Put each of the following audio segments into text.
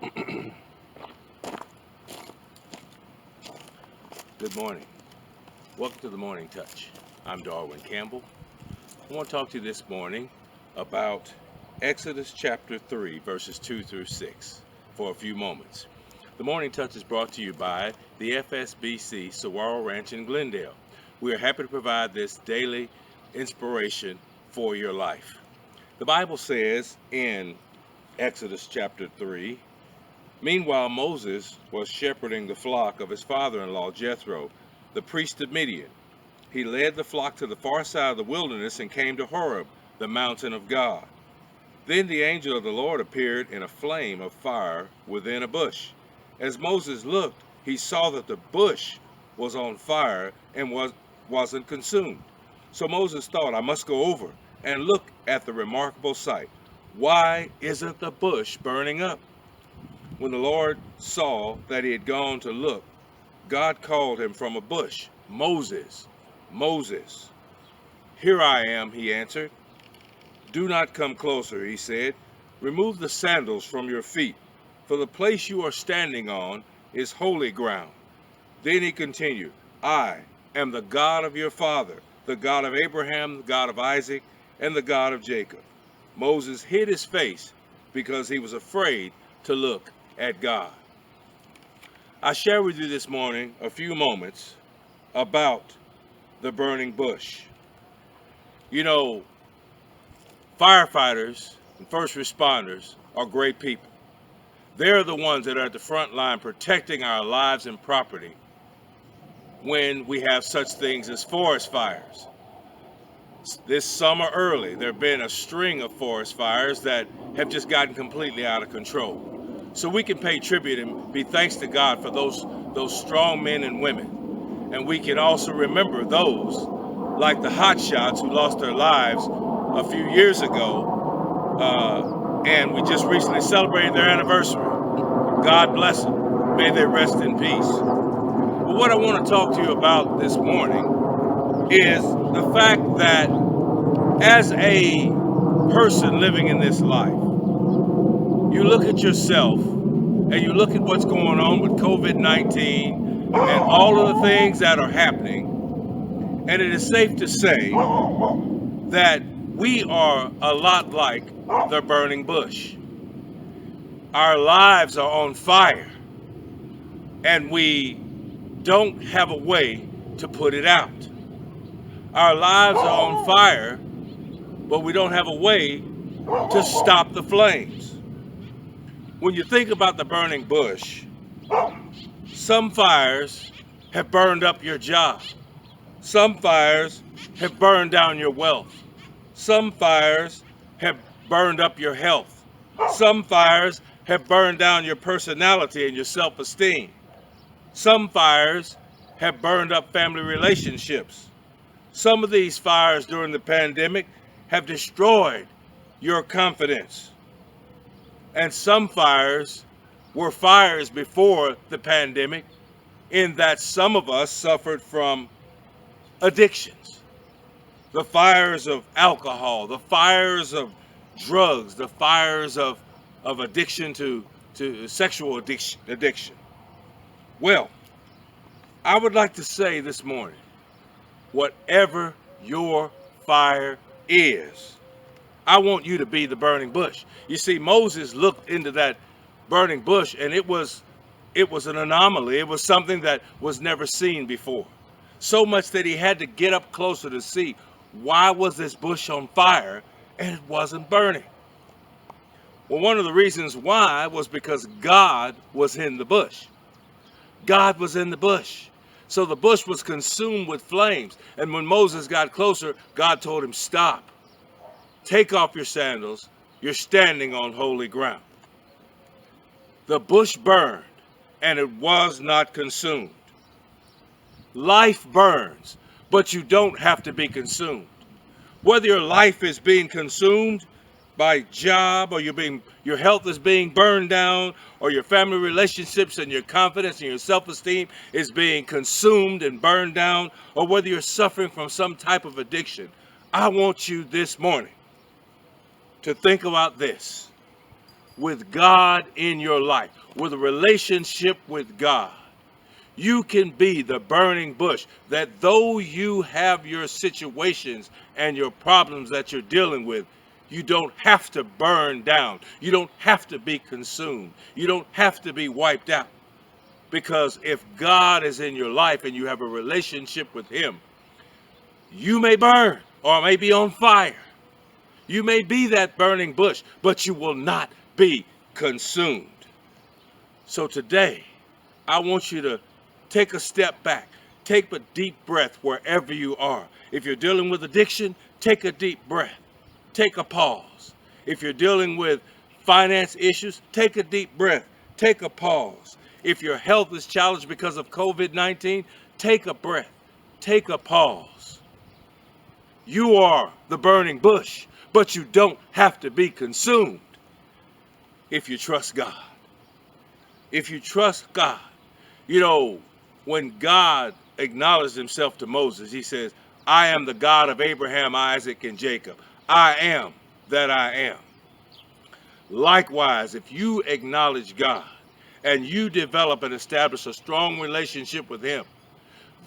Good morning. Welcome to the Morning Touch. I'm Darwin Campbell. I want to talk to you this morning about Exodus chapter 3, verses 2 through 6 for a few moments. The Morning Touch is brought to you by the FSBC Saguaro Ranch in Glendale. We are happy to provide this daily inspiration for your life. The Bible says in Exodus chapter 3, meanwhile, Moses was shepherding the flock of his father-in-law Jethro, the priest of Midian. He led the flock to the far side of the wilderness and came to Horeb, the mountain of God. Then the angel of the Lord appeared in a flame of fire within a bush. As Moses looked, he saw that the bush was on fire and wasn't consumed. So Moses thought, I must go over and look at the remarkable sight. Why isn't the bush burning up? When the Lord saw that he had gone to look, God called him from a bush, Moses, Moses. Here I am, he answered. Do not come closer, he said. Remove the sandals from your feet, for the place you are standing on is holy ground. Then he continued, I am the God of your father, the God of Abraham, the God of Isaac, and the God of Jacob. Moses hid his face because he was afraid to look at God. I share with you this morning a few moments about the burning bush. You know, firefighters and first responders are great people. They're the ones that are at the front line protecting our lives and property when we have such things as forest fires. This summer early, there have been a string of forest fires that have just gotten completely out of control. So we can pay tribute and be thanks to God for those strong men and women. And we can also remember those like the hotshots who lost their lives a few years ago, and we just recently celebrated their anniversary. God bless them. May they rest in peace. But what I want to talk to you about this morning is the fact that as a person living in this life, you look at yourself and you look at what's going on with COVID-19 and all of the things that are happening, and it is safe to say that we are a lot like the burning bush. Our lives are on fire, and we don't have a way to put it out. Our lives are on fire, but we don't have a way to stop the flames. When you think about the burning bush, some fires have burned up your job. Some fires have burned down your wealth. Some fires have burned up your health. Some fires have burned down your personality and your self-esteem. Some fires have burned up family relationships. Some of these fires during the pandemic have destroyed your confidence. And some fires were fires before the pandemic, in that some of us suffered from addictions. The fires of alcohol, the fires of drugs, the fires of addiction to sexual addiction. Well, I would like to say this morning, whatever your fire is, I want you to be the burning bush. You see, Moses looked into that burning bush, and it was an anomaly. It was something that was never seen before. So much that he had to get up closer to see why was this bush on fire and it wasn't burning. Well, one of the reasons why was because God was in the bush. God was in the bush. So the bush was consumed with flames. And when Moses got closer, God told him, stop. Take off your sandals. You're standing on holy ground. The bush burned, and it was not consumed. Life burns, but you don't have to be consumed. Whether your life is being consumed by job, or your health is being burned down, or your family relationships and your confidence and your self-esteem is being consumed and burned down, or whether you're suffering from some type of addiction, I want you this morning to think about this. with God in your life, with a relationship with God, you can be the burning bush that though you have your situations and your problems that you're dealing with, you don't have to burn down. You don't have to be consumed. You don't have to be wiped out. Because if God is in your life and you have a relationship with Him, you may burn or may be on fire. You may be that burning bush, but you will not be consumed. So today, I want you to take a step back. Take a deep breath wherever you are. If you're dealing with addiction, take a deep breath. Take a pause. If you're dealing with finance issues, take a deep breath. Take a pause. If your health is challenged because of COVID-19, take a breath. Take a pause. You are the burning bush, but you don't have to be consumed if you trust God. If you trust God. You know, when God acknowledged himself to Moses, he says, I am the God of Abraham, Isaac, and Jacob. I am that I am. Likewise, if you acknowledge God and you develop and establish a strong relationship with him,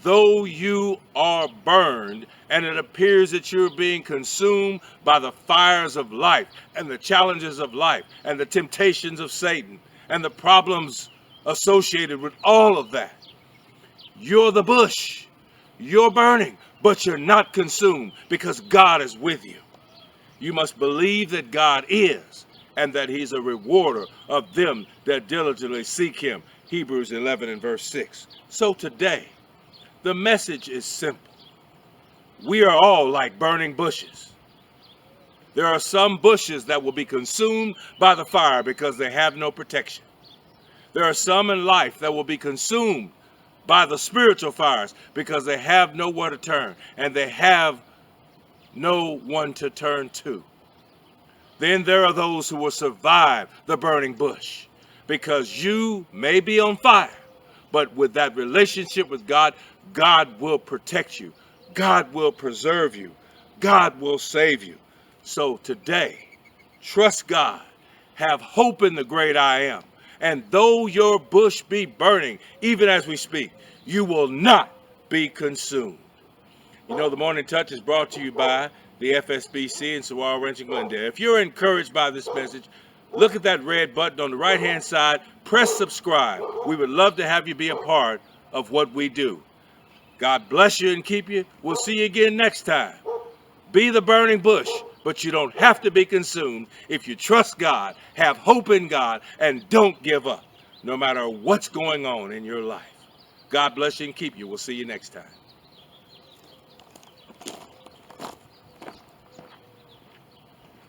though you are burned and it appears that you're being consumed by the fires of life and the challenges of life and the temptations of Satan and the problems associated with all of that, you're the bush. You're burning, but you're not consumed because God is with you. You must believe that God is and that he's a rewarder of them that diligently seek him. Hebrews 11 and verse 6. So today, the message is simple. We are all like burning bushes. There are some bushes that will be consumed by the fire because they have no protection. There are some in life that will be consumed by the spiritual fires because they have nowhere to turn and they have no one to turn to. Then there are those who will survive the burning bush because you may be on fire, but with that relationship with God, God will protect you. God will preserve you. God will save you. So today, trust God. Have hope in the great I am. And though your bush be burning, even as we speak, you will not be consumed. You know, the Morning Touch is brought to you by the FSBC in Saguaro Ranch in Glendale. If you're encouraged by this message, look at that red button on the right-hand side. Press subscribe. We would love to have you be a part of what we do. God bless you and keep you. We'll see you again next time. Be the burning bush, but you don't have to be consumed if you trust God, have hope in God, and don't give up, no matter what's going on in your life. God bless you and keep you. We'll see you next time.